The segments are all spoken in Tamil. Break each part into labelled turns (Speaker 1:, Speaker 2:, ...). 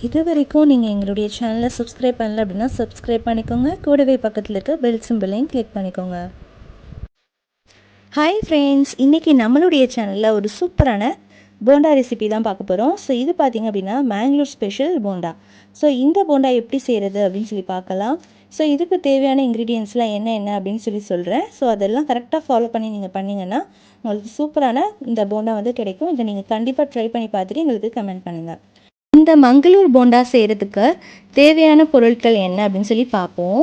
Speaker 1: இதுவரைக்கும் நீங்கள் எங்களுடைய சேனலை சப்ஸ்கிரைப் பண்ணல அப்படின்னா சப்ஸ்கிரைப் பண்ணிக்கோங்க. கூடவே பக்கத்தில் இருக்க பெல் சிம்பிளையும் கிளிக் பண்ணிக்கோங்க. ஹாய் ஃப்ரெண்ட்ஸ், இன்றைக்கி நம்மளுடைய சேனலில் ஒரு சூப்பரான போண்டா ரெசிபி தான் பார்க்க போகிறோம். ஸோ இது பார்த்திங்க அப்படின்னா மேங்களூர் ஸ்பெஷல் போண்டா. ஸோ இந்த போண்டா எப்படி செய்கிறது அப்படின்னு சொல்லி பார்க்கலாம். ஸோ இதுக்கு தேவையான இன்க்ரீடியன்ஸ்லாம் என்ன அப்படின்னு சொல்கிறேன். ஸோ அதெல்லாம் கரெக்டாக ஃபாலோ பண்ணி நீங்கள் பண்ணிங்கன்னா உங்களுக்கு சூப்பரான இந்த போண்டா வந்து கிடைக்கும். இதை நீங்கள் கண்டிப்பாக ட்ரை பண்ணி பார்த்துட்டு எங்களுக்கு கமெண்ட் பண்ணுங்கள். இந்த மங்களூர் போண்டா செய்கிறதுக்கு தேவையான பொருட்கள் என்ன அப்படின்னு சொல்லி பார்ப்போம்.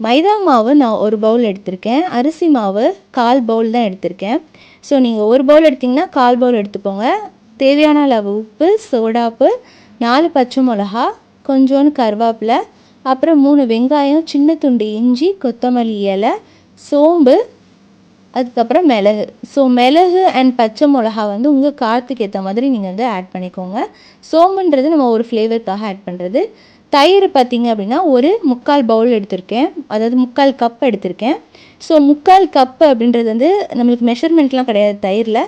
Speaker 1: மைதா மாவு நான் ஒரு பவுல் எடுத்திருக்கேன். அரிசி மாவு 1/4 பவுல் தான் எடுத்திருக்கேன். ஸோ நீங்கள் ஒரு பவுல் எடுத்திங்கன்னா 1/4 பவுல் எடுத்துக்கோங்க. தேவையான அளவு உப்பு, சோடாப்பு, 4 பச்சை மிளகா, கொஞ்சோண்டு கருவேப்பிலை, அப்புறம் 3 வெங்காயம், சின்ன துண்டு இஞ்சி, கொத்தமல்லி இலை, சோம்பு, அதுக்கப்புறம் மிளகு. ஸோ மிளகு அண்ட் பச்சை மிளகா வந்து உங்கள் காரத்துக்கு ஏற்ற மாதிரி நீங்கள் வந்து ஆட் பண்ணிக்கோங்க. சோம்புன்றது நம்ம ஒரு ஃப்ளேவருக்காக ஆட் பண்ணுறது. தயிர் பார்த்திங்க அப்படின்னா ஒரு 3/4 பவுல் எடுத்திருக்கேன், அதாவது 3/4 கப் எடுத்திருக்கேன். ஸோ 3/4 கப்பு அப்படின்றது வந்து நம்மளுக்கு மெஷர்மெண்ட்லாம் கிடையாது தயிரில்.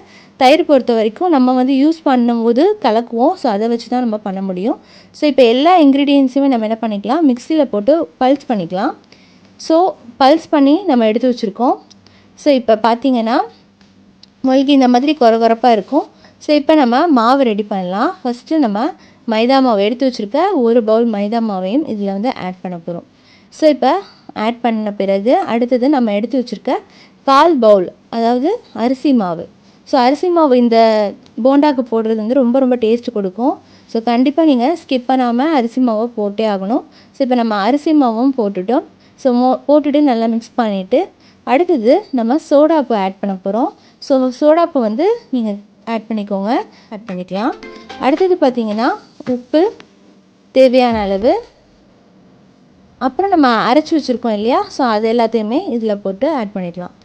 Speaker 1: தயிர் பொறுத்த வரைக்கும் நம்ம வந்து யூஸ் பண்ணும்போது கலக்குவோம். ஸோ அதை வச்சு தான் நம்ம பண்ண முடியும். ஸோ இப்போ எல்லா இன்க்ரீடியன்ஸுமே நம்ம என்ன பண்ணிக்கலாம், மிக்சியில் போட்டு பல்ஸ் பண்ணிக்கலாம். ஸோ பல்ஸ் பண்ணி நம்ம எடுத்து வச்சுருக்கோம். ஸோ இப்போ பார்த்திங்கன்னா உங்களுக்கு இந்த மாதிரி கொரகொரப்பாக இருக்கும். ஸோ இப்போ நம்ம மாவு ரெடி பண்ணலாம். ஃபஸ்ட்டு நம்ம மைதா மாவு எடுத்து வச்சுருக்க ஒரு பவுல் மைதா மாவையும் இதில் வந்து ஆட் பண்ண போகிறோம். ஸோ இப்போ ஆட் பண்ண பிறகு அடுத்தது நம்ம எடுத்து வச்சுருக்க 1/4 பவுல், அதாவது அரிசி மாவு. ஸோ அரிசி மாவு இந்த போண்டாக்கு போடுறது வந்து ரொம்ப ரொம்ப டேஸ்ட் கொடுக்கும். ஸோ கண்டிப்பாக நீங்கள் ஸ்கிப் பண்ணாமல் அரிசி மாவை போட்டே ஆகணும். ஸோ இப்போ நம்ம அரிசி மாவும் போட்டுட்டோம். ஸோ போட்டுட்டு நல்லா மிக்ஸ் பண்ணிவிட்டு அடுத்தது நம்ம சோடாப்பு ஆட் பண்ண போகிறோம். ஸோ சோடாப்பு வந்து நீங்கள் ஆட் பண்ணிக்கலாம். அடுத்தது பார்த்திங்கன்னா உப்பு தேவையான அளவு, அப்புறம் நம்ம அரைச்சி வச்சுருக்கோம் இல்லையா, ஸோ அது எல்லாத்தையுமே இதில் போட்டு ஆட் பண்ணிக்கலாம்.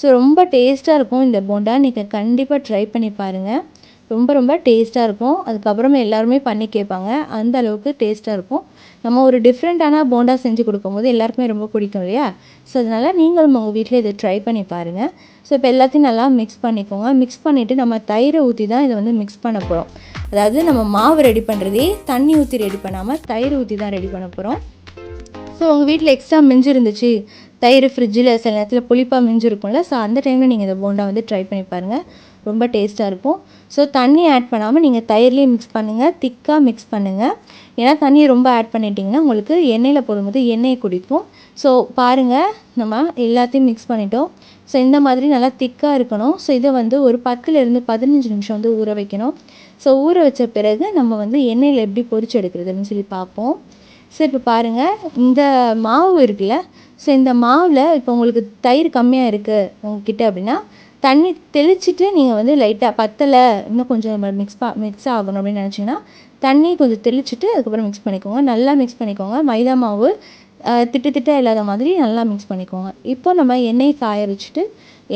Speaker 1: ஸோ ரொம்ப டேஸ்ட்டாக இருக்கும் இந்த போண்டா. நீங்கள் கண்டிப்பாக ட்ரை பண்ணி பாருங்கள். ரொம்ப ரொம்ப டேஸ்ட்டாக இருக்கும். அதுக்கப்புறமா எல்லாருமே பண்ணி கேட்பாங்க, அந்த அளவுக்கு டேஸ்ட்டாக இருக்கும். நம்ம ஒரு டிஃப்ரெண்ட்டான போண்டா செஞ்சு கொடுக்கும்போது எல்லாருக்குமே ரொம்ப பிடிக்கும் இல்லையா. ஸோ அதனால் நீங்களும் உங்கள் வீட்டில் இதை ட்ரை பண்ணி பாருங்கள். ஸோ இப்போ எல்லாத்தையும் நல்லா மிக்ஸ் பண்ணிக்கோங்க. மிக்ஸ் பண்ணிவிட்டு நம்ம தயிரை ஊற்றி தான் இதை வந்து மிக்ஸ் பண்ண போகிறோம். அதாவது நம்ம மாவு ரெடி பண்ணுறதே தண்ணி ஊற்றி ரெடி பண்ணாமல் தயிர் ஊற்றி தான் ரெடி பண்ண போகிறோம். ஸோ உங்கள் வீட்டில் எக்ஸ்ட்ரா மிஞ்சி இருந்துச்சு, தயிர் ஃப்ரிட்ஜில் சில நேரத்தில் புளிப்பாக மிஞ்சி இருக்கும்ல, ஸோ அந்த டைமில் நீங்கள் இந்த போண்டா வந்து ட்ரை பண்ணி பாருங்கள். ரொம்ப டேஸ்ட்டாக இருக்கும். ஸோ தண்ணி ஆட் பண்ணாமல் நீங்கள் தயிர்லேயே மிக்ஸ் பண்ணுங்கள், திக்காக மிக்ஸ் பண்ணுங்கள். ஏன்னா தண்ணியை ரொம்ப ஆட் பண்ணிட்டிங்கன்னா உங்களுக்கு எண்ணெயில் போடும்போது எண்ணெயை குடிக்கும். ஸோ பாருங்கள், நம்ம எல்லாத்தையும் மிக்ஸ் பண்ணிட்டோம். ஸோ இந்த மாதிரி நல்லா திக்காக இருக்கணும். ஸோ இதை வந்து ஒரு 10லேருந்து 15 நிமிஷம் வந்து ஊற வைக்கணும். ஸோ ஊற வச்ச பிறகு நம்ம வந்து எண்ணெயில் எப்படி பொரிச்சு எடுக்கிறதுன்னு சொல்லி பார்ப்போம். ஸோ இப்போ பாருங்கள், இந்த மாவு இருக்குல்ல, ஸோ இந்த மாவில் இப்போ உங்களுக்கு தயிர் கம்மியாக இருக்குது உங்ககிட்ட அப்படின்னா தண்ணி தெளிச்சிட்டு நீங்கள் வந்து லைட்டாக பத்தலை, இன்னும் கொஞ்சம் மிக்ஸ் ஆகணும் அப்படின்னு நினச்சிங்கன்னா தண்ணி கொஞ்சம் தெளிச்சிட்டு அதுக்கப்புறம் மிக்ஸ் பண்ணிக்கோங்க. நல்லா மிக்ஸ் பண்ணிக்கோங்க. மைதா மாவு திட்டு இல்லாத மாதிரி நல்லா மிக்ஸ் பண்ணிக்கோங்க. இப்போ நம்ம எண்ணெய் காய வச்சுட்டு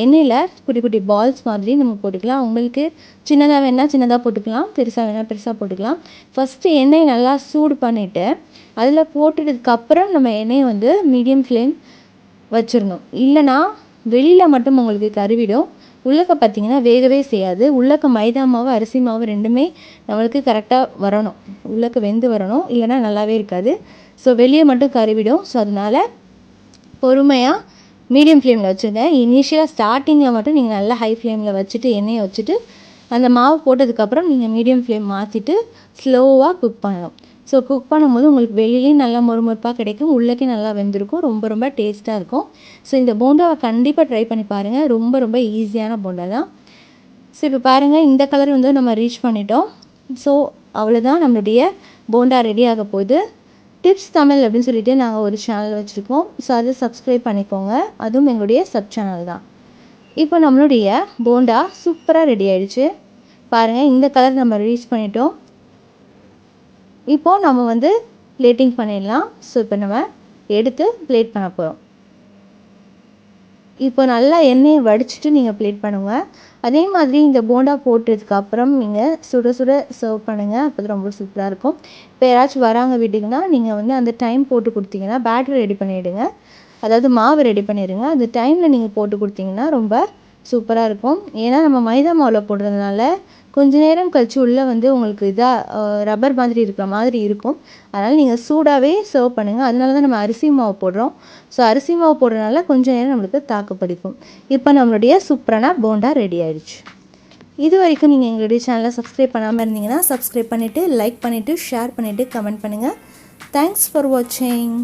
Speaker 1: எண்ணெயில் குட்டி குட்டி பால்ஸ் மாதிரி நம்ம போட்டுக்கலாம். உங்களுக்கு சின்னதாக வேணால் சின்னதாக போட்டுக்கலாம், பெருசாக வேணால் பெருசாக போட்டுக்கலாம். ஃபஸ்ட்டு எண்ணெய் நல்லா சூடு பண்ணிவிட்டு அதில் போட்டுட்டதுக்கப்புறம் நம்ம எண்ணெயை வந்து மீடியம் ஃப்ளேம் வச்சிடணும். இல்லைனா வெளியில் மட்டும் உங்களுக்கு கருவிடும். உள்ளக்க பார்த்திங்கன்னா வேகவே செய்யாது. உள்ளக்க மைதா மாவு அரிசி மாவு ரெண்டுமே நம்மளுக்கு கரெக்டாக வரணும், உள்ளக்க வெந்து வரணும், இல்லைனா நல்லாவே இருக்காது. ஸோ வெளியே மட்டும் கருவிடும். ஸோ அதனால் பொறுமையாக மீடியம் ஃப்ளேமில் வச்சுருங்க. இனிஷியலாக ஸ்டார்டிங்கில் மட்டும் நீங்கள் நல்லா ஹை ஃப்ளேமில் வச்சுட்டு எண்ணெயை வச்சுட்டு அந்த மாவு போட்டதுக்கப்புறம் நீங்கள் மீடியம் ஃப்ளேம் மாற்றிட்டு ஸ்லோவாக குக் பண்ணணும். ஸோ குக் பண்ணும்போது உங்களுக்கு வெளியிலையும் நல்லா மொறுமொறுப்பாக கிடைக்கும், உள்ளக்கே நல்லா வெந்திருக்கும். ரொம்ப ரொம்ப டேஸ்ட்டாக இருக்கும். ஸோ இந்த போண்டாவை கண்டிப்பாக ட்ரை பண்ணி பாருங்கள். ரொம்ப ரொம்ப ஈஸியான போண்டா தான். ஸோ இப்போ பாருங்கள், இந்த கலர் வந்து நம்ம ரீச் பண்ணிட்டோம். ஸோ அவ்வளோதான், நம்மளுடைய போண்டா ரெடி ஆக போகுது. டிப்ஸ் தமிழ் அப்படின்னு சொல்லிட்டு நாங்கள் ஒரு சேனல் வச்சுருக்கோம். ஸோ அதை சப்ஸ்கிரைப் பண்ணிக்கோங்க. அதுவும் எங்களுடைய சப் சேனல் தான். இப்போ நம்மளுடைய போண்டா சூப்பராக ரெடி ஆகிடுச்சு. பாருங்கள், இந்த கலர் நம்ம ரீச் பண்ணிட்டோம். இப்போது நம்ம வந்து பிளேட்டிங் பண்ணிடலாம். ஸோ இப்போ நம்ம எடுத்து பிளேட் பண்ண போகிறோம். இப்போ நல்லா எண்ணெயை வடிச்சிட்டு நீங்கள் பிளேட் பண்ணுங்கள். அதே மாதிரி இந்த போண்டா போட்டதுக்கப்புறம் நீங்கள் சுட சுட சர்வ் பண்ணுங்கள். அப்போ தான் ரொம்ப சூப்பராக இருக்கும். இப்போ யாராச்சும் வராங்க வீட்டுக்குன்னா நீங்கள் வந்து அந்த டைம் போட்டு கொடுத்தீங்கன்னா பேட்டரி ரெடி பண்ணிவிடுங்க, அதாவது மாவு ரெடி பண்ணிடுங்க. அந்த டைமில் நீங்கள் போட்டு கொடுத்தீங்கன்னா ரொம்ப சூப்பராக இருக்கும். ஏன்னா நம்ம மைதா மாவில் போடுறதுனால கொஞ்ச நேரம் கழிச்சு உள்ளே வந்து உங்களுக்கு இதாக ரப்பர் மாதிரி இருக்கிற மாதிரி இருக்கும். அதனால் நீங்கள் சூடாகவே சர்வ் பண்ணுங்கள். அதனால தான் நம்ம அரிசி மாவு போடுறோம். ஸோ அரிசி மாவு போடுறதுனால கொஞ்சம் நேரம் நம்மளுக்கு தாக்கு பிடிக்கும். இப்போ நம்மளுடைய சூப்பரான போண்டா ரெடி ஆயிடுச்சு. இது வரைக்கும் நீங்கள் எங்களுடைய சேனலை சப்ஸ்கிரைப் பண்ணாமல் இருந்தீங்கன்னா சப்ஸ்கிரைப் பண்ணிவிட்டு லைக் பண்ணிவிட்டு ஷேர் பண்ணிவிட்டு கமெண்ட் பண்ணுங்கள். தேங்க்ஸ் ஃபார் வாட்சிங்.